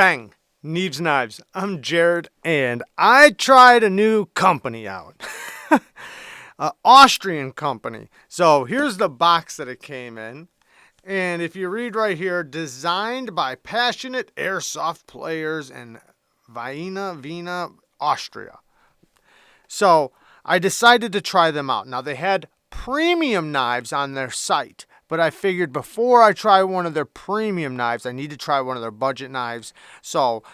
Bang! Neeves Knives. I'm Jared, and I tried a new company out. An Austrian company. So here's the box that it came in. And if you read right here, designed by passionate airsoft players in Vienna, Austria. So I decided to try them out. Now they had premium knives on their site, but I figured before I try one of their premium knives, I need to try one of their budget knives. So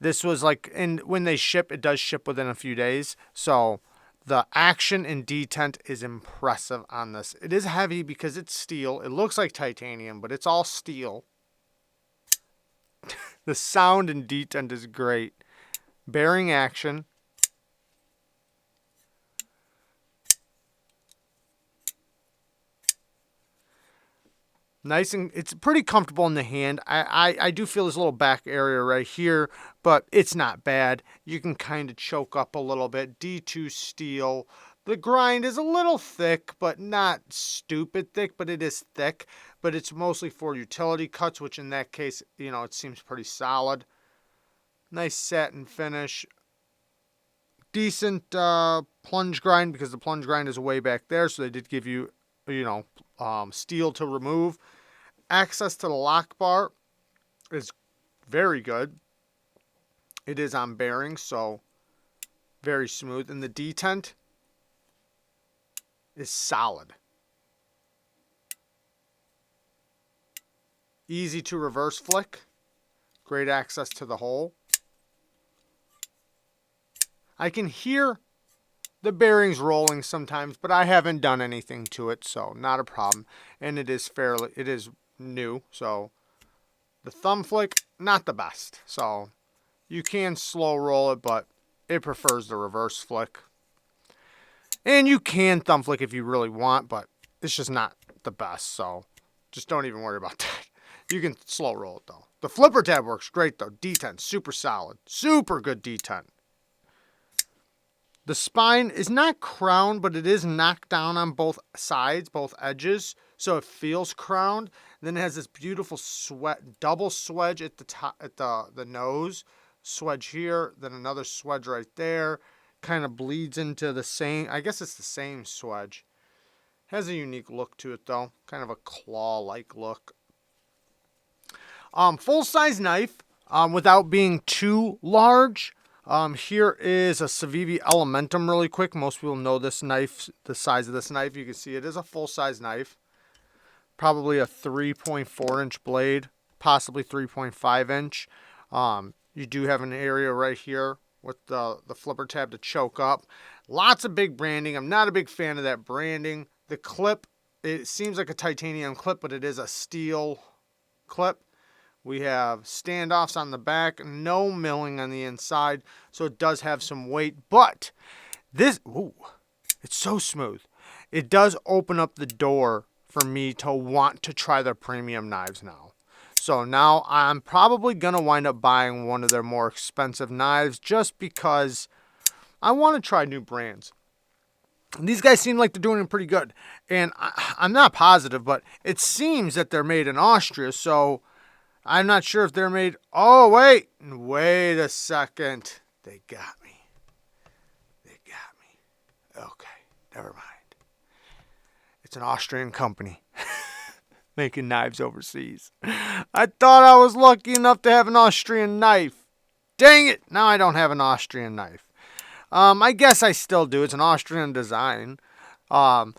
this was like, and when they ship, it does ship within a few days. So the action and detent is impressive on this. It is heavy because it's steel. It looks like titanium, but it's all steel. The sound and detent is great. Bearing action. Nice, and it's pretty comfortable in the hand. I do feel this little back area right here, but it's not bad. You can kind of choke up a little bit. D2 steel. The grind is a little thick, but not stupid thick, but it is thick. But it's mostly for utility cuts, which in that case, you know, it seems pretty solid. Nice satin finish. Decent plunge grind, because the plunge grind is way back there, so they did give you, steel to remove. Access to the lock bar is very good. It is on bearings, so very smooth. And the detent is solid. Easy to reverse flick. Great access to the hole. I can hear the bearings rolling sometimes, but I haven't done anything to it, so not a problem. And it is new, so the thumb flick, not the best. So you can slow roll it, but it prefers the reverse flick. And you can thumb flick if you really want, but it's just not the best, so just don't even worry about that. You can slow roll it though. The flipper tab works great though. Detent, super solid. Super good detent. The spine is not crowned, but it is knocked down on both sides, both edges, so it feels crowned. And then it has this beautiful double swedge at the top, at the nose, swedge here, then another swedge right there. Kind of bleeds into the same. I guess it's the same swedge. Has a unique look to it though, kind of a claw-like look. Full size knife, without being too large. Here is a Civivi Elementum really quick. Most people know this knife, the size of this knife. You can see it is a full-size knife. Probably a 3.4 inch blade, possibly 3.5 inch. You do have an area right here with the flipper tab to choke up. Lots of big branding. I'm not a big fan of that branding. The clip, it seems like a titanium clip, but it is a steel clip. We have standoffs on the back, no milling on the inside, so it does have some weight. But this, ooh, it's so smooth. It does open up the door for me to want to try their premium knives now. So now I'm probably going to wind up buying one of their more expensive knives just because I want to try new brands. And these guys seem like they're doing it pretty good. And I'm not positive, but it seems that they're made in Austria, so I'm not sure if they're made. Oh, wait a second. They got me. Okay, never mind. It's an Austrian company making knives overseas. I thought I was lucky enough to have an Austrian knife. Dang it, now I don't have an Austrian knife. I guess I still do. It's an Austrian design. I'm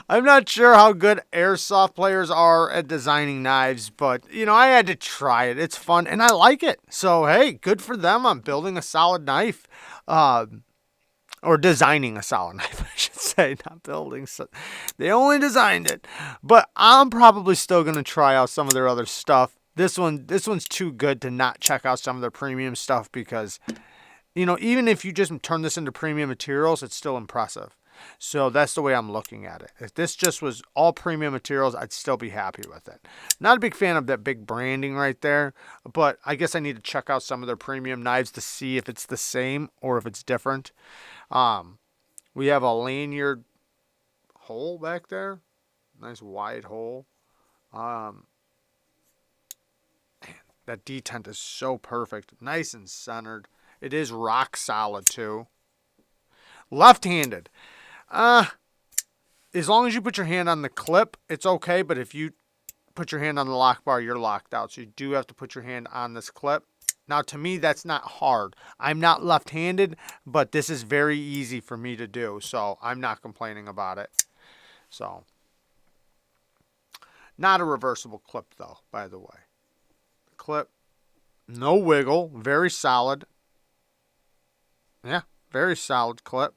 not sure how good airsoft players are at designing knives, but I had to try it. It's fun and I like it. So hey, good for them. I'm building a solid knife, or designing a solid knife, I should say, not building. So they only designed it, but I'm probably still gonna try out some of their other stuff. This one's too good to not check out some of their premium stuff because, even if you just turn this into premium materials, it's still impressive. So that's the way I'm looking at it. If this just was all premium materials, I'd still be happy with it. Not a big fan of that big branding right there, but I guess I need to check out some of their premium knives to see if it's the same or if it's different. We have a lanyard hole back there. Nice wide hole. Man, That detent is so perfect. Nice and centered. It is rock solid too. Left-handed. As long as you put your hand on the clip, it's okay. But if you put your hand on the lock bar, you're locked out. So you do have to put your hand on this clip. Now, to me, that's not hard. I'm not left-handed, but this is very easy for me to do. So I'm not complaining about it. So, not a reversible clip, though, by the way. The clip, no wiggle, very solid. Yeah, very solid clip.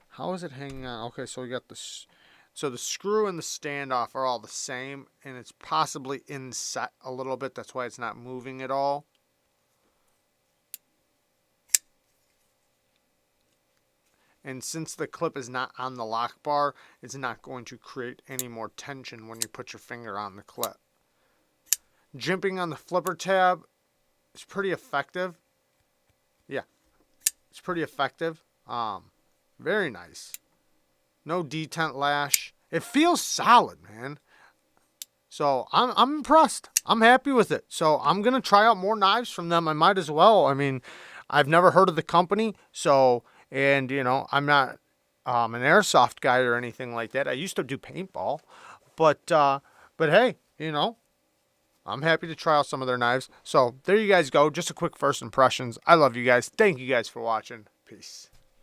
How is it hanging on? Okay, so we got this. So the screw and the standoff are all the same, and it's possibly inset a little bit. That's why it's not moving at all. And since the clip is not on the lock bar, it's not going to create any more tension when you put your finger on the clip. Jimping on the flipper tab is pretty effective. Yeah, it's pretty effective. Very nice. No detent lash. It feels solid, man. So I'm impressed. I'm happy with it. So I'm gonna try out more knives from them. I might as well. I mean, I've never heard of the company. So, and you know, I'm not an airsoft guy or anything like that. I used to do paintball, but hey, you know, I'm happy to try out some of their knives. So there you guys go. Just a quick first impressions. I love you guys. Thank you guys for watching. Peace.